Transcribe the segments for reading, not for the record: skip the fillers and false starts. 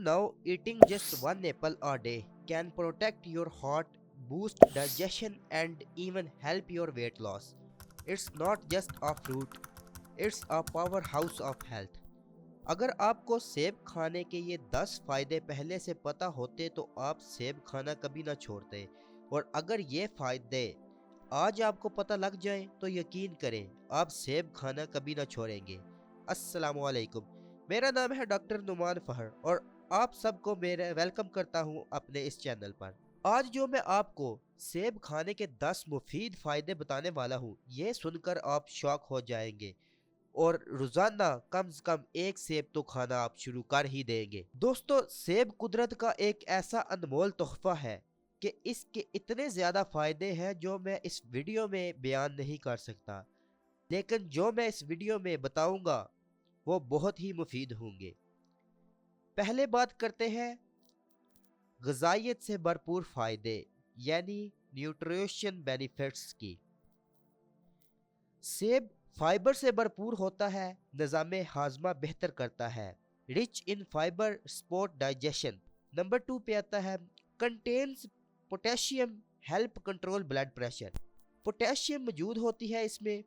now eating just one apple a day can protect your heart, boost digestion, and even help your weight loss. It's not just a fruit, it's a powerhouse of health. अगर आपको सेब खाने के ये 10 फायदे पहले से पता होते तो आप सेब खाना कभी ना छोड़ते। और अगर ये फायदे आज आपको पता लग जाए तो यकीन करें आप सेब खाना कभी ना छोड़ेंगे। अस्सलाम वालेकुम। मेरा नाम है डॉक्टर नुमान फहर और आप सबको मेरे वेलकम करता हूँ अपने इस चैनल पर। आज जो मैं आपको सेब खाने के 10 मुफीद फ़ायदे बताने वाला हूँ, ये सुनकर आप शॉक हो जाएंगे और रोज़ाना कम से कम एक सेब तो खाना आप शुरू कर ही देंगे। दोस्तों, सेब कुदरत का एक ऐसा अनमोल तोहफा है कि इसके इतने ज़्यादा फ़ायदे हैं जो मैं इस वीडियो में बयान नहीं कर सकता, लेकिन जो मैं इस वीडियो में बताऊंगा वो बहुत ही मुफीद होंगे। पहले बात करते हैं ग़िज़ाइयत से भरपूर फ़ायदे यानी न्यूट्रिशन बेनिफिट्स की। सेब फाइबर से भरपूर होता है, निज़ाम हाजमा बेहतर करता है। Rich in fibre support digestion. Number 2 पे आता है contains potassium, help control blood pressure. Potassium मौजूद होती है इसमें,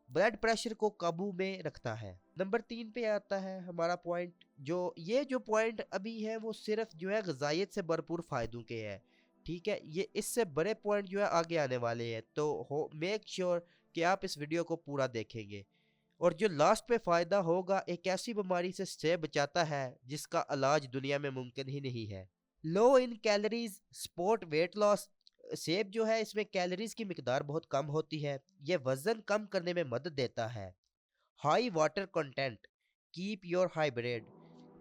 ब्लड प्रेशर को काबू में रखता है। नंबर 3 पे आता है हमारा पॉइंट, जो पॉइंट अभी है वो सिर्फ जो है ग़िज़ाइयत से भरपूर फ़ायदों के हैं, ठीक है। ये इससे बड़े पॉइंट जो है आगे आने वाले हैं, तो हो मेक श्योर कि आप इस वीडियो को पूरा देखेंगे। और जो लास्ट पे फ़ायदा होगा, एक ऐसी बीमारी से बचाता है जिसका इलाज दुनिया में मुमकिन ही नहीं है। Low in calories support weight loss. सेब जो है इसमें कैलोरीज की मिकदार बहुत कम होती है, ये वज़न कम करने में मदद देता है। High water content keep your hybrid.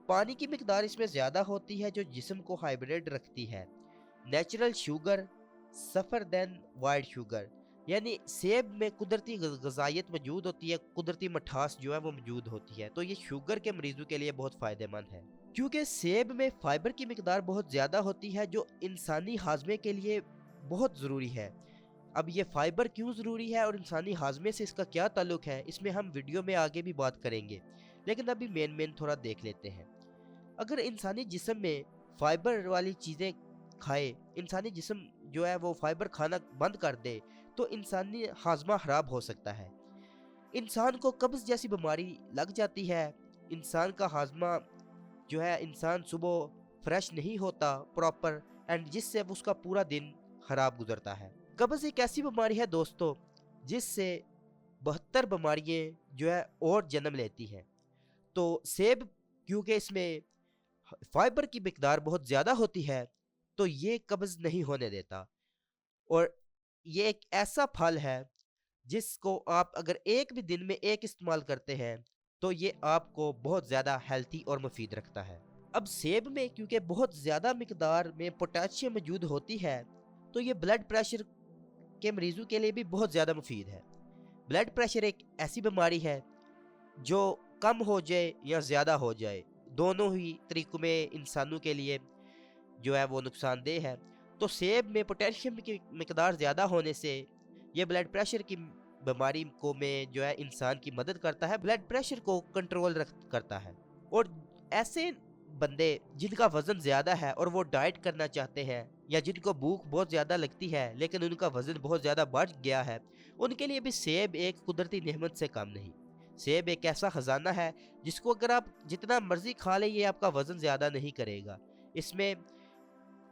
पानी की मिकदार इसमें ज़्यादा होती है जो जिस्म को हाइब्रिड रखती है। नेचुरल शुगर सफ़र देन वाइट शुगर, यानी सेब में कुदरती ग़िज़ाइयत मौजूद होती है, कुदरती मठास जो है वो मौजूद होती है, तो ये शुगर के मरीजों के लिए बहुत फ़ायदेमंद है। क्योंकि सेब में फ़ाइबर की मिकदार बहुत ज़्यादा होती है जो इंसानी हाजमे के लिए बहुत ज़रूरी है। अब ये फ़ाइबर क्यों ज़रूरी है और इंसानी हाजमे से इसका क्या ताल्लुक है, इसमें हम वीडियो में आगे भी बात करेंगे, लेकिन अभी मेन थोड़ा देख लेते हैं। अगर इंसानी जिस्म में फाइबर वाली चीज़ें खाए, इंसानी जिस्म जो है वो फाइबर खाना बंद कर दे, तो इंसानी हाजमा खराब हो सकता है। इंसान को कब्ज़ जैसी बीमारी लग जाती है, इंसान का हाजमा जो है, इंसान सुबह फ्रेश नहीं होता प्रॉपर, एंड जिससे उसका पूरा दिन खराब गुजरता है। कब्ज़ एक ऐसी बीमारी है दोस्तों जिससे 72 बीमारियाँ जो है और जन्म लेती हैं। तो सेब क्योंकि इसमें फाइबर की मिकदार बहुत ज़्यादा होती है, तो ये कब्ज़ नहीं होने देता। और ये एक ऐसा फल है जिसको आप अगर एक भी दिन में एक इस्तेमाल करते हैं तो ये आपको बहुत ज़्यादा हेल्थी और मुफीद रखता है। अब सेब में क्योंकि बहुत ज़्यादा मिकदार में पोटेशियम मौजूद होती है, तो ये ब्लड प्रेशर के मरीजों के लिए भी बहुत ज़्यादा मुफीद है। ब्लड प्रेशर एक ऐसी बीमारी है जो कम हो जाए या ज़्यादा हो जाए, दोनों ही तरीकों में इंसानों के लिए जो है वो नुकसानदेह है। तो सेब में पोटेशियम की मिकदार ज़्यादा होने से ये ब्लड प्रेशर की बीमारी को में जो है इंसान की मदद करता है, ब्लड प्रेशर को कंट्रोल रख करता है। और ऐसे बंदे जिनका वज़न ज़्यादा है और वो डाइट करना चाहते हैं, या जिनको भूख बहुत ज़्यादा लगती है लेकिन उनका वज़न बहुत ज़्यादा बढ़ गया है, उनके लिए भी सेब एक कुदरती नेमत से कम नहीं। सेब एक ऐसा ख़जाना है जिसको अगर आप जितना मर्ज़ी खा लें ये आपका वज़न ज़्यादा नहीं करेगा। इसमें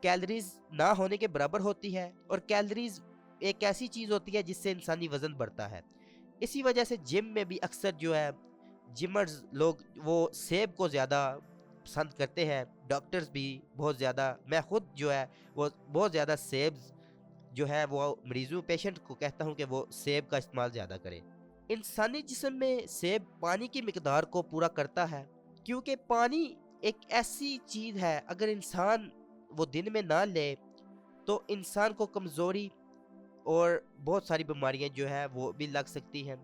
कैलोरीज ना होने के बराबर होती है, और कैलोरीज एक ऐसी चीज़ होती है जिससे इंसानी वज़न बढ़ता है। इसी वजह से जिम में भी अक्सर जो है जिमर्स लोग वो सेब को ज़्यादा पसंद करते हैं, डॉक्टर्स भी बहुत ज़्यादा, मैं खुद जो है वो बहुत ज़्यादा सेब जो है वो मरीजों पेशेंट को कहता हूँ कि वो सेब का इस्तेमाल ज़्यादा करें। इंसानी जिस्म में सेब पानी की मिकदार को पूरा करता है, क्योंकि पानी एक ऐसी चीज़ है अगर इंसान वो दिन में ना ले तो इंसान को कमज़ोरी और बहुत सारी बीमारियां जो है वो भी लग सकती हैं।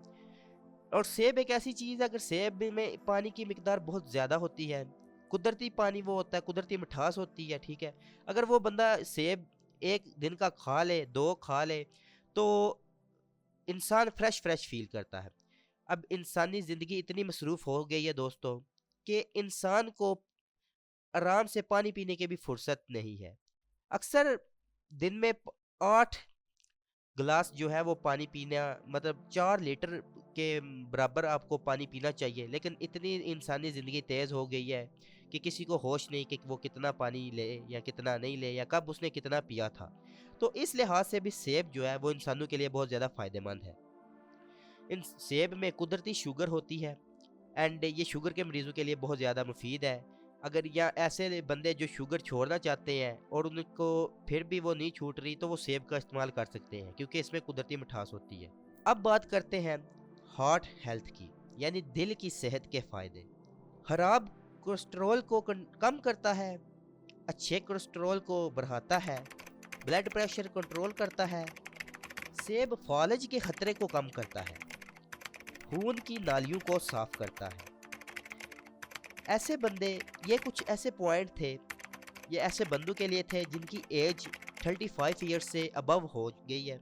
और सेब एक ऐसी चीज़ है, अगर सेब में पानी की मिकदार बहुत ज़्यादा होती है, कुदरती पानी वो होता है, कुदरती मिठास होती है, ठीक है। अगर वो बंदा सेब एक दिन का खा ले, दो खा ले, तो इंसान फ्रेश फील करता है। अब इंसानी ज़िंदगी इतनी मसरूफ़ हो गई है दोस्तों कि इंसान को آرام سے پانی پینے کی بھی فرصت نہیں ہے. اکثر دن میں 8 گلاس جو ہے وہ پانی پینا، مطلب 4 لیٹر کے برابر آپ کو پانی پینا چاہیے. لیکن اتنی انسانی زندگی تیز ہو گئی ہے کہ کسی کو ہوش نہیں کہ وہ کتنا پانی لے یا کتنا نہیں لے یا کب اس نے کتنا پیا تھا. تو اس لحاظ سے بھی سیب جو ہے وہ انسانوں کے لیے بہت زیادہ فائدہ مند ہے. ان سیب میں قدرتی شوگر ہوتی ہے، اینڈ یہ شوگر کے مریضوں کے لیے بہت زیادہ مفید ہے. اگر یا ایسے بندے جو شوگر چھوڑنا چاہتے ہیں اور ان کو پھر بھی وہ نہیں چھوٹ رہی تو وہ سیب کا استعمال کر سکتے ہیں کیونکہ اس میں قدرتی مٹھاس ہوتی ہے. اب بات کرتے ہیں ہارٹ ہیلتھ کی، یعنی دل کی صحت کے فائدے. خراب کولیسٹرول کو کم کرتا ہے، اچھے کولیسٹرول کو بڑھاتا ہے، بلڈ پریشر کنٹرول کرتا ہے. سیب فالج کے خطرے کو کم کرتا ہے، خون کی نالیوں کو صاف کرتا ہے. ایسے بندے، یہ کچھ ایسے پوائنٹ تھے، یہ ایسے بندوں کے لیے تھے جن کی ایج 35 ایئرس سے ابو ہو گئی ہے،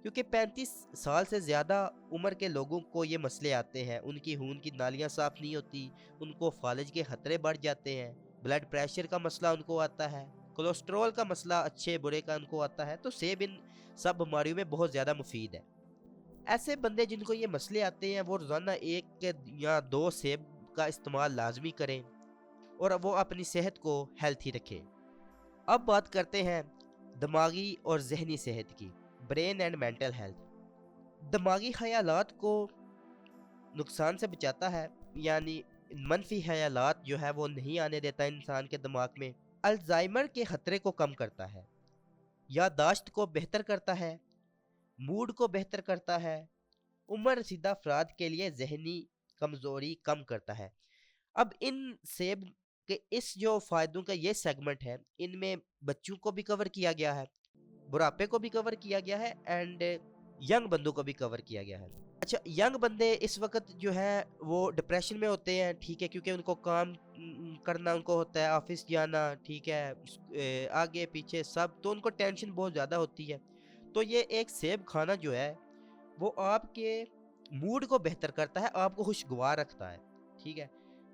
کیونکہ 35 سال سے زیادہ عمر کے لوگوں کو یہ مسئلے آتے ہیں. ان کی خون کی نالیاں صاف نہیں ہوتی، ان کو فالج کے خطرے بڑھ جاتے ہیں، بلڈ پریشر کا مسئلہ ان کو آتا ہے، کولیسٹرول کا مسئلہ اچھے برے کا ان کو آتا ہے. تو سیب ان سب بیماریوں میں بہت زیادہ مفید ہے. ایسے بندے جن کو یہ مسئلے آتے ہیں وہ روزانہ 1 یا 2 سیب کا استعمال لازمی کریں اور وہ اپنی صحت کو ہیلتھی رکھیں. اب بات کرتے ہیں دماغی اور ذہنی صحت کی، برین اینڈ مینٹل ہیلتھ. دماغی خیالات کو نقصان سے بچاتا ہے، یعنی منفی خیالات جو ہے وہ نہیں آنے دیتا انسان کے دماغ میں. الزائمر کے خطرے کو کم کرتا ہے، یادداشت کو بہتر کرتا ہے، موڈ کو بہتر کرتا ہے، عمر رسیدہ افراد کے لیے ذہنی کمزوری کم کرتا ہے. اب ان سیب کے اس جو فائدوں کا یہ سیگمنٹ ہے، ان میں بچوں کو بھی کور کیا گیا ہے، بڑھاپے کو بھی کور کیا گیا ہے، اینڈ ینگ بندوں کو بھی کور کیا گیا ہے. اچھا، ینگ بندے اس وقت جو ہے وہ ڈپریشن میں ہوتے ہیں، ٹھیک ہے، کیونکہ ان کو کام کرنا ان کو ہوتا ہے، آفس جانا، ٹھیک ہے، آگے پیچھے سب، تو ان کو ٹینشن بہت زیادہ ہوتی ہے. تو یہ ایک سیب کھانا جو ہے وہ آپ کے موڈ کو بہتر کرتا ہے، آپ کو خوشگوار رکھتا ہے، ٹھیک ہے.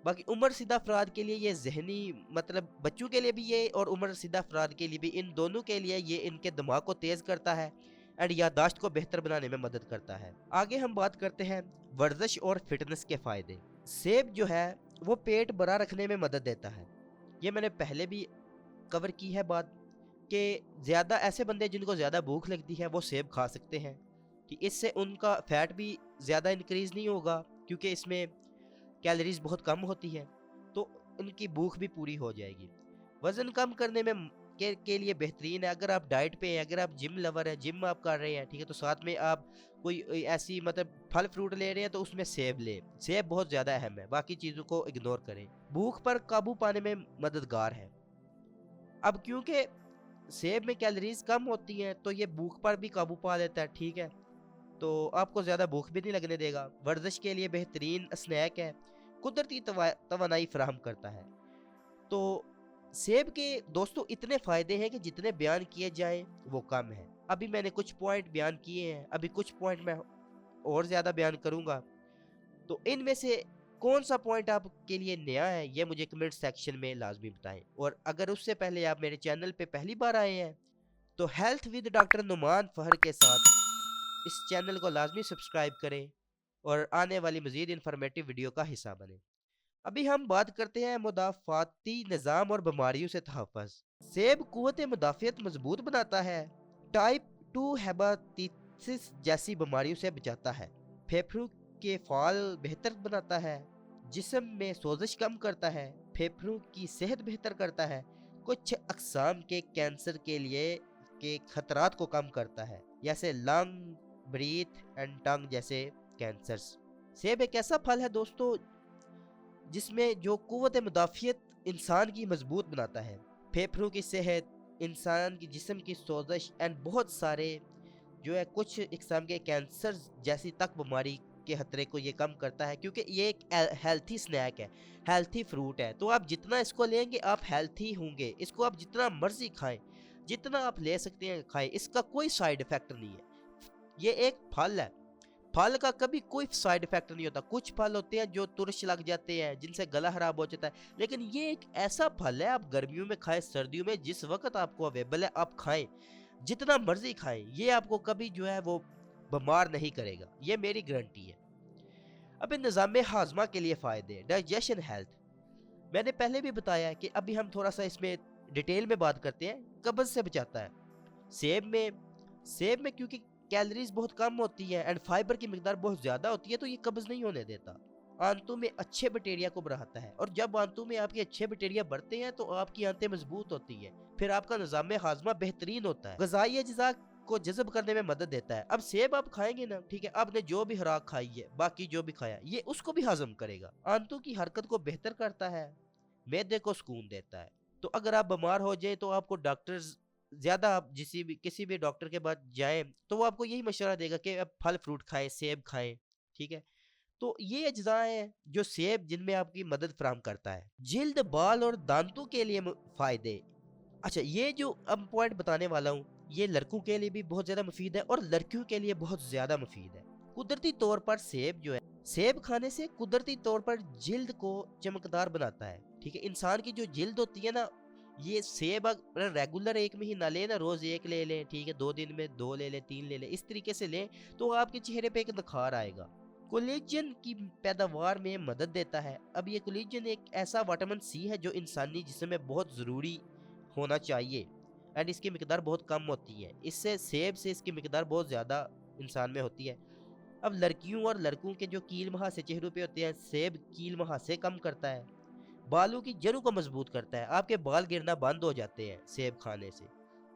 باقی عمر رسیدہ افراد کے لیے یہ ذہنی، مطلب بچوں کے لیے بھی یہ اور عمر رسیدہ افراد کے لیے بھی، ان دونوں کے لیے یہ ان کے دماغ کو تیز کرتا ہے اینڈ یادداشت کو بہتر بنانے میں مدد کرتا ہے. آگے ہم بات کرتے ہیں ورزش اور فٹنس کے فائدے. سیب جو ہے وہ پیٹ بڑا رکھنے میں مدد دیتا ہے. یہ میں نے پہلے بھی کور کی ہے بات کہ زیادہ ایسے بندے جن کو زیادہ بھوک لگتی ہے وہ سیب کھا سکتے ہیں کہ اس سے ان کا فیٹ بھی زیادہ انکریز نہیں ہوگا کیونکہ اس میں کیلریز بہت کم ہوتی ہے، تو ان کی بھوک بھی پوری ہو جائے گی. وزن کم کرنے میں کے لیے بہترین ہے. اگر آپ ڈائٹ پہ ہیں، اگر آپ جم لور ہیں، جم آپ کر رہے ہیں، ٹھیک ہے، تو ساتھ میں آپ کوئی ایسی مطلب پھل فروٹ لے رہے ہیں تو اس میں سیب لیں. سیب بہت زیادہ اہم ہے، باقی چیزوں کو اگنور کریں. بھوک پر قابو پانے میں مددگار ہے. اب کیونکہ سیب میں کیلریز کم ہوتی ہیں تو یہ بھوک پر بھی قابو پا لیتا ہے، ٹھیک ہے، تو آپ کو زیادہ بھوک بھی نہیں لگنے دے گا. ورزش کے لیے بہترین اسنیک ہے، قدرتی توانائی فراہم کرتا ہے. تو سیب کے دوستو اتنے فائدے ہیں کہ جتنے بیان کیے جائیں وہ کم ہیں. ابھی میں نے کچھ پوائنٹ بیان کیے ہیں، ابھی کچھ پوائنٹ میں اور زیادہ بیان کروں گا. تو ان میں سے کون سا پوائنٹ آپ کے لیے نیا ہے یہ مجھے کمنٹ سیکشن میں لازمی بتائیں. اور اگر اس سے پہلے آپ میرے چینل پہ پہلی بار آئے ہیں تو ہیلتھ ود ڈاکٹر نعمان فہر کے ساتھ اس چینل کو لازمی سبسکرائب کریں اور آنے والی مزید انفارمیٹیو ویڈیو کا حصہ بنیں. ابھی ہم بات کرتے ہیں مدافعتی نظام اور بیماریوں سے تحفظ. سیب قوت مدافعت مضبوط بناتا ہے، ٹائپ 2 ہیپاٹائٹس جیسی بیماریوں سے بچاتا ہے، پھیپھڑوں کے فعال بہتر بناتا ہے، جسم میں سوزش کم کرتا ہے، پھیپھڑوں کی صحت بہتر کرتا ہے، کچھ اقسام کے کینسر کے لیے کے خطرات کو کم کرتا ہے، جیسے لنگ، بریتھ اینڈ ٹنگ جیسے کینسرز. سیب ایک ایسا پھل ہے دوستو جس میں جو قوت مدافعت انسان کی مضبوط بناتا ہے، پھیپھڑوں کی صحت، انسان کی جسم کی سوزش اینڈ بہت سارے جو ہے کچھ اقسام کے کینسر جیسی تک بیماری کے خطرے کو یہ کم کرتا ہے، کیونکہ یہ ایک ہیلتھی سنیک ہے، ہیلتھی فروٹ ہے. تو آپ جتنا اس کو لیں گے آپ ہیلتھی ہوں گے. اس کو آپ جتنا مرضی کھائیں، جتنا آپ لے سکتے ہیں کھائیں، اس کا کوئی سائیڈ افیکٹ نہیں ہے. یہ ایک پھل ہے، फल का कभी कोई साइड इफेक्ट नहीं होता। कुछ फल होते हैं जो तुरश लग जाते हैं, जिनसे गला खराब हो जाता है, लेकिन ये एक ऐसा फल है, आप गर्मियों में खाएं, सर्दियों में, जिस वक्त आपको अवेलेबल है आप खाएं, जितना मर्जी खाएं, ये आपको कभी जो है वो बीमार नहीं करेगा, ये मेरी गारंटी है। अब निज़ाम हाजमा के लिए फ़ायदे, डाइजेशन हेल्थ, मैंने पहले भी बताया है कि अभी हम थोड़ा सा इसमें डिटेल में बात करते हैं। कब्ज से बचाता है। सेब में क्योंकि कैलोरीज बहुत कम होती है एंड फाइबर की मिकदार बहुत ज़्यादा होती है, तो ये कब्ज नहीं होने देता। आंतों में अच्छे बैक्टीरिया को बढ़ाता है, और जब आंतों में आपके अच्छे बैक्टीरिया बढ़ते हैं तो आपकी आंतें मजबूत होती हैं, फिर आपका निज़ाम हाजमा बेहतरीन होता है। ग़िज़ाई अज्जा को जज़ब करने में मदद देता है। अब सेब आप खाएंगे ना, ठीक है, आपने जो भी खुराक खाई है, बाकी जो भी खाया, ये उसको भी हजम करेगा। आंतों की हरकत को बेहतर करता है, मैदे को सुकून देता है। तो अगर आप बीमार हो जाए तो आपको डॉक्टर ज्यादा, आप किसी भी डॉक्टर के पास जाएं तो वो आपको यही मशवरा देगा कि आप फल फ्रूट खाएं, सेब खाएं, ठीक है। तो ये अज्जा हैं जो सेब जिनमें आपकी मदद फराहम करता है। जिल्द, बाल और दांतों के लिए फायदे। अच्छा, ये जो अब पॉइंट बताने वाला हूँ, ये लड़कों के लिए भी बहुत ज्यादा मुफीद है और लड़कियों के लिए बहुत ज्यादा मुफीद है। कुदरती तौर पर सेब जो है, सेब खाने से कुदरती तौर पर जिल्द को चमकदार बनाता है, ठीक है। इंसान की जो जिल्द होती है ना, ये सेब अगर रेगुलर एक में ही ना ले ना, रोज एक ले लें, ठीक है, 2 दिन में 2 ले लें, 3 ले लें, इस तरीके से लें, तो आपके चेहरे पे एक निखार आएगा। कोलेजन की पैदावार में मदद देता है। अब ये कोलेजन एक ऐसा विटामिन सी है जो इंसानी जिस्म में बहुत ज़रूरी होना चाहिए, एंड इसकी मिकदार बहुत कम होती है। इससे सेब से इसकी मिकदार बहुत ज़्यादा इंसान में होती है। अब लड़कियों और लड़कों के जो कील मुहासे चेहरों पे होते हैं, सेब कील मुहासे कम करता है। बालों की जड़ों को मजबूत करता है, आपके बाल गिरना बंद हो जाते हैं सेब खाने से।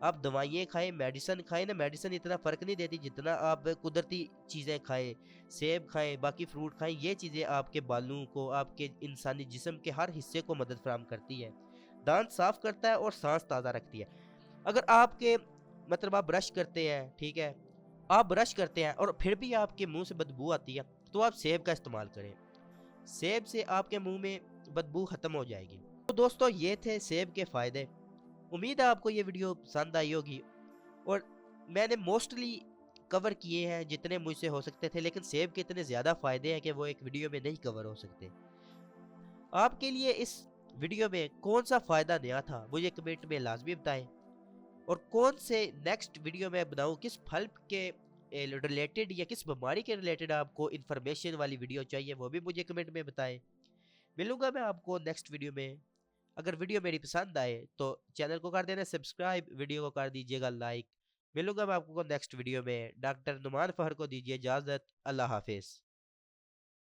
आप दवाइयाँ खाएं, मेडिसिन खाएं ना, मेडिसिन इतना फ़र्क नहीं देती जितना आप कुदरती चीज़ें खाएं, सेब खाएं, बाकी फ्रूट खाएं, ये चीज़ें आपके बालों को, आपके इंसानी जिस्म के हर हिस्से को मदद फराहम करती है। दांत साफ करता है और सांस ताज़ा रखती है। अगर आपके मतलब आप ब्रश करते हैं, ठीक है, आप ब्रश करते हैं और फिर भी आपके मुंह से बदबू आती है, तो आप सेब का इस्तेमाल करें। सेब से आपके मुंह में बदबू खत्म हो जाएगी। तो दोस्तों, ये थे सेब के फायदे। उम्मीद है आपको ये वीडियो पसंद आई होगी, और मैंने मोस्टली कवर किए हैं जितने मुझसे हो सकते थे, लेकिन सेब के इतने ज़्यादा फायदे हैं कि वो एक वीडियो में नहीं कवर हो सकते। आपके लिए इस वीडियो में कौन सा फ़ायदा नया था, मुझे कमेंट में लाजमी बताएं। और कौन से नेक्स्ट वीडियो में बनाऊं, किस फल के रिलेटेड या किस बीमारी के रिलेटेड आपको इन्फॉर्मेशन वाली वीडियो चाहिए, वो भी मुझे कमेंट में बताएं। मिलूंगा मैं आपको नेक्स्ट वीडियो में। अगर वीडियो मेरी पसंद आए तो चैनल को कर देना सब्सक्राइब, वीडियो को कर दीजिएगा लाइक। मिलूंगा मैं आपको नेक्स्ट वीडियो में। डॉक्टर नुमान फहर को दीजिए इजाज़त। अल्लाह हाफिज़।